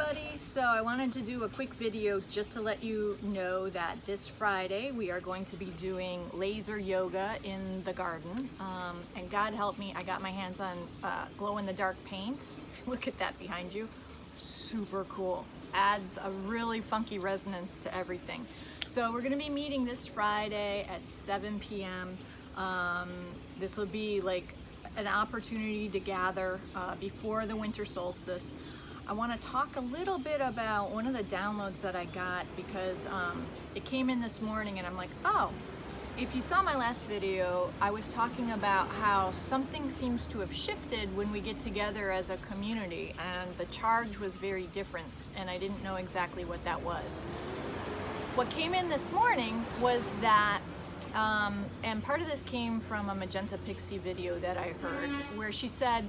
everybody. So I wanted to do a quick video just to let you know that this Friday we are going to be doing laser yoga in the garden. And God help me, I got my hands on glow-in-the-dark paint. Look at that behind you. Super cool. Adds a really funky resonance to everything. So we're going to be meeting this Friday at 7 p.m. This will be like an opportunity to gather before the winter solstice. I want to talk a little bit about one of the downloads that I got because it came in this morning and I'm like, oh, if you saw my last video, I was talking about how something seems to have shifted when we get together as a community, and the charge was very different and I didn't know exactly what that was. What came in this morning was that and part of this came from a Magenta Pixie video that I heard where she said,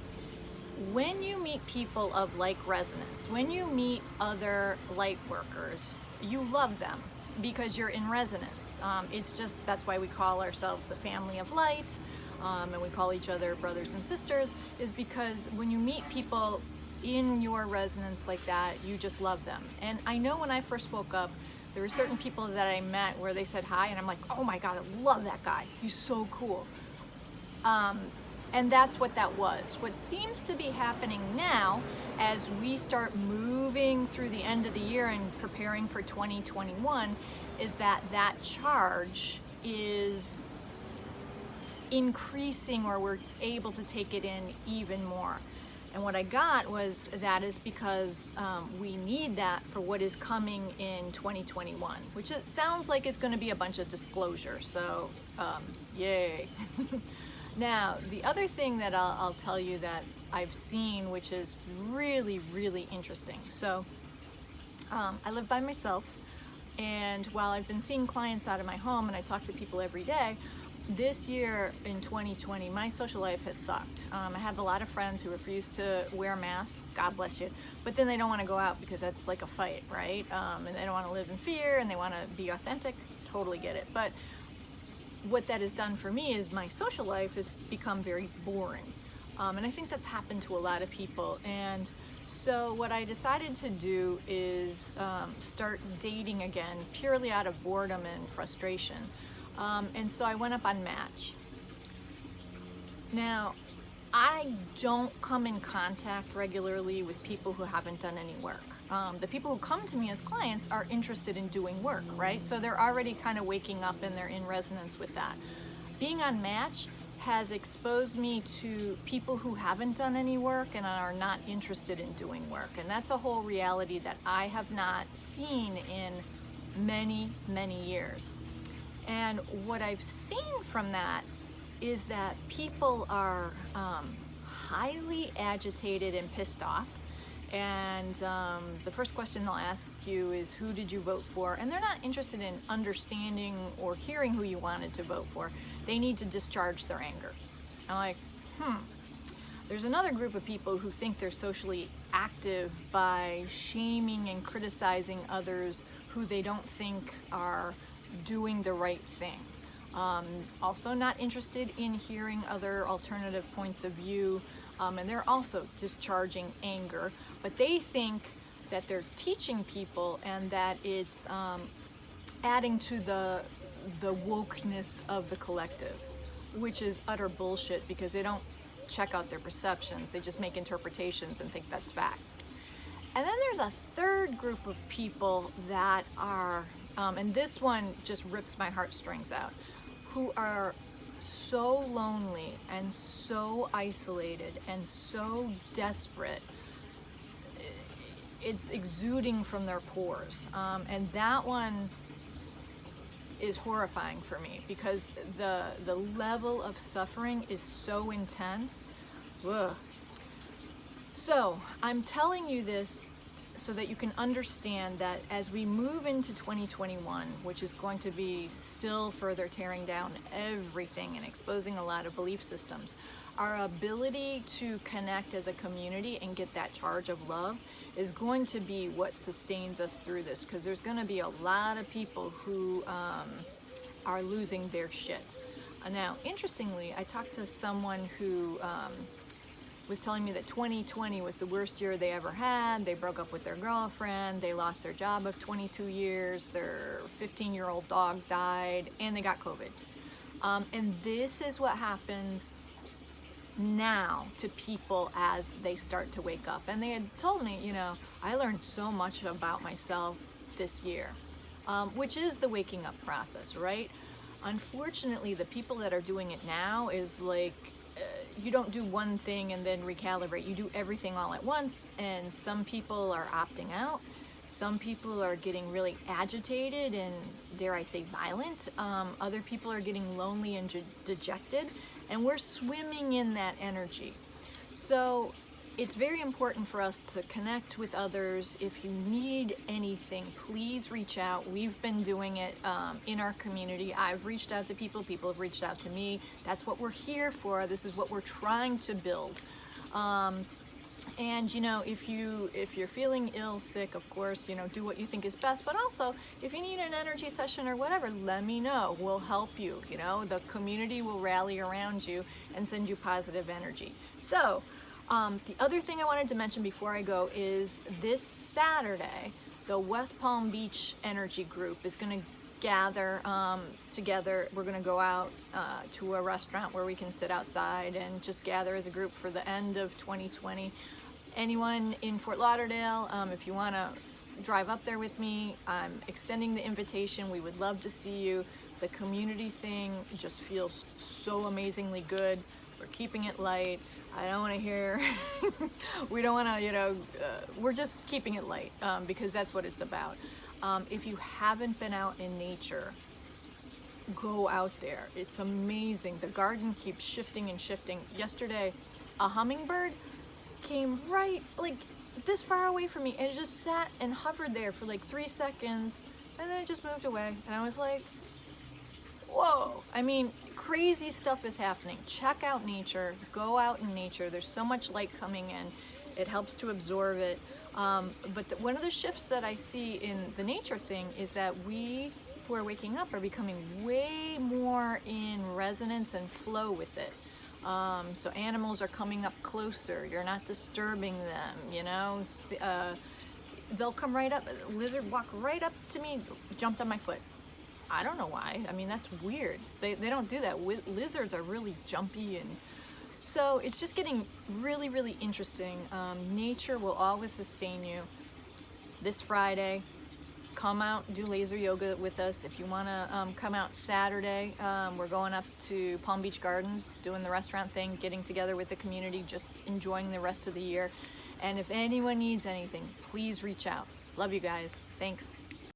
when you meet people of like resonance, when you meet other light workers, you love them because you're in resonance. It's just, that's why we call ourselves the family of light, and we call each other brothers and sisters, is because when you meet people in your resonance like that, you just love them. And I know when I first woke up, there were certain people that I met where they said hi and I'm like, oh my God, I love that guy. He's so cool. And that's what that was. What seems to be happening now as we start moving through the end of the year and preparing for 2021 is that that charge is increasing, or we're able to take it in even more. And what I got was that is because we need that for what is coming in 2021, which it sounds like it's going to be a bunch of disclosure. So yay. Now, the other thing that I'll tell you that I've seen, which is really, really interesting. So I live by myself, and while I've been seeing clients out of my home and I talk to people every day, this year in 2020, my social life has sucked. I have a lot of friends who refuse to wear masks, God bless you, but then they don't want to go out because that's like a fight, right? And they don't want to live in fear and they want to be authentic, totally get it. But what that has done for me is my social life has become very boring. And I think that's happened to a lot of people. And so what I decided to do is start dating again, purely out of boredom and frustration. And so I went up on Match. Now, I don't come in contact regularly with people who haven't done any work. The people who come to me as clients are interested in doing work, right? So they're already kind of waking up and they're in resonance with that. Being on Match has exposed me to people who haven't done any work and are not interested in doing work. And that's a whole reality that I have not seen in many, many years. And what I've seen from that is that people are highly agitated and pissed off. And the first question they'll ask you is, who did you vote for? And they're not interested in understanding or hearing who you wanted to vote for. They need to discharge their anger. I'm like, There's another group of people who think they're socially active by shaming and criticizing others who they don't think are doing the right thing. Also not interested in hearing other alternative points of view. And they're also discharging anger, but they think that they're teaching people and that it's adding to the wokeness of the collective, which is utter bullshit because they don't check out their perceptions. They just make interpretations and think that's fact. And then there's a third group of people that are, and this one just rips my heartstrings out, who are so lonely and so isolated and so desperate. It's exuding from their pores. And that one is horrifying for me because the level of suffering is so intense. Ugh. So I'm telling you this so that you can understand that as we move into 2021, which is going to be still further tearing down everything and exposing a lot of belief systems, our ability to connect as a community and get that charge of love is going to be what sustains us through this, because there's going to be a lot of people who are losing their shit. Now, interestingly, I talked to someone who was telling me that 2020 was the worst year they ever had. They broke up with their girlfriend, they lost their job of 22 years, their 15-year-old dog died, and they got COVID. And this is what happens now to people as they start to wake up. And they had told me, you know, I learned so much about myself this year, which is the waking up process, right? Unfortunately, the people that are doing it now is like, you don't do one thing and then recalibrate. You do everything all at once, and some people are opting out. Some people are getting really agitated and, dare I say, violent. Other people are getting lonely and dejected, and we're swimming in that energy. So it's very important for us to connect with others. If you need anything, please reach out. We've been doing it in our community. I've reached out to people, people have reached out to me. That's what we're here for. This is what we're trying to build. And you know, if you're feeling ill, sick, of course, you know, do what you think is best. But also, if you need an energy session or whatever, let me know. We'll help you. You know, the community will rally around you and send you positive energy. So the other thing I wanted to mention before I go is this Saturday, the West Palm Beach Energy Group is going to gather together. We're going to go out to a restaurant where we can sit outside and just gather as a group for the end of 2020. Anyone in Fort Lauderdale, if you want to drive up there with me, I'm extending the invitation. We would love to see you. The community thing just feels so amazingly good. We're keeping it light. I don't want to hear, we don't want to, you know, we're just keeping it light because that's what it's about. If you haven't been out in nature, go out there. It's amazing. The garden keeps shifting and shifting. Yesterday, a hummingbird came right like this far away from me, and it just sat and hovered there for like 3 seconds, and then it just moved away. And I was like, whoa. I mean, crazy stuff is happening. Check out nature. Go out in nature. There's so much light coming in. It helps to absorb it. But one of the shifts that I see in the nature thing is that we who are waking up are becoming way more in resonance and flow with it. So animals are coming up closer. You're not disturbing them, you know. They'll come right up. A lizard walked right up to me, jumped on my foot. I don't know why. I mean, that's weird. They don't do that. Lizards are really jumpy, and so it's just getting really, really interesting. Nature will always sustain you. This Friday, come out, do laser yoga with us. If you want to come out Saturday, we're going up to Palm Beach Gardens, doing the restaurant thing, getting together with the community, just enjoying the rest of the year. And if anyone needs anything, please reach out. Love you guys. Thanks.